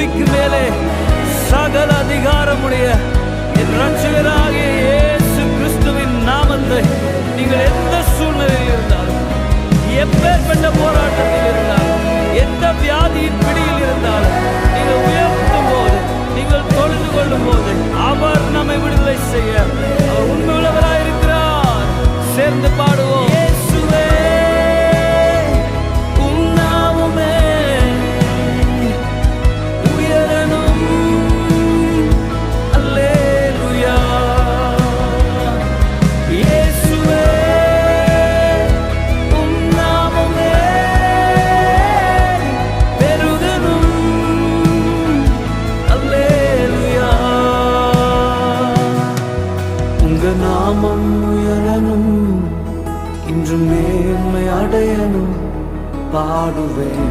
பூமிக்கு மேலே சகல அதிகாரமுடைய என் இரட்சகராகிய இயேசு கிறிஸ்துவின் நாமத்தை நீங்கள் எந்த சூழ்நிலையில் இருந்தாலும், எப்பேற்பட்ட போராட்டத்தில் இருந்தாலும், எந்த வியாதியின் பிடியில் இருந்தாலும், நீங்கள் உயர்த்தும் போது, நீங்கள் தொழுது கொள்ளும் போது அவர் நம்மை விடுதலை செய்ய அவர் உண்மையுள்ளவராயிருக்கிறார். சேர்ந்து பாடுவோம். இயேசுவே உம் நாமமே உயரணும். அல்லேலூயா. இயேசுவே உம் நாமமே பெருகணும். அல்லேலூயா. உங்க நாமம் உயரணும், இன்று மேன்மை அடையணும், பாடுவேன்.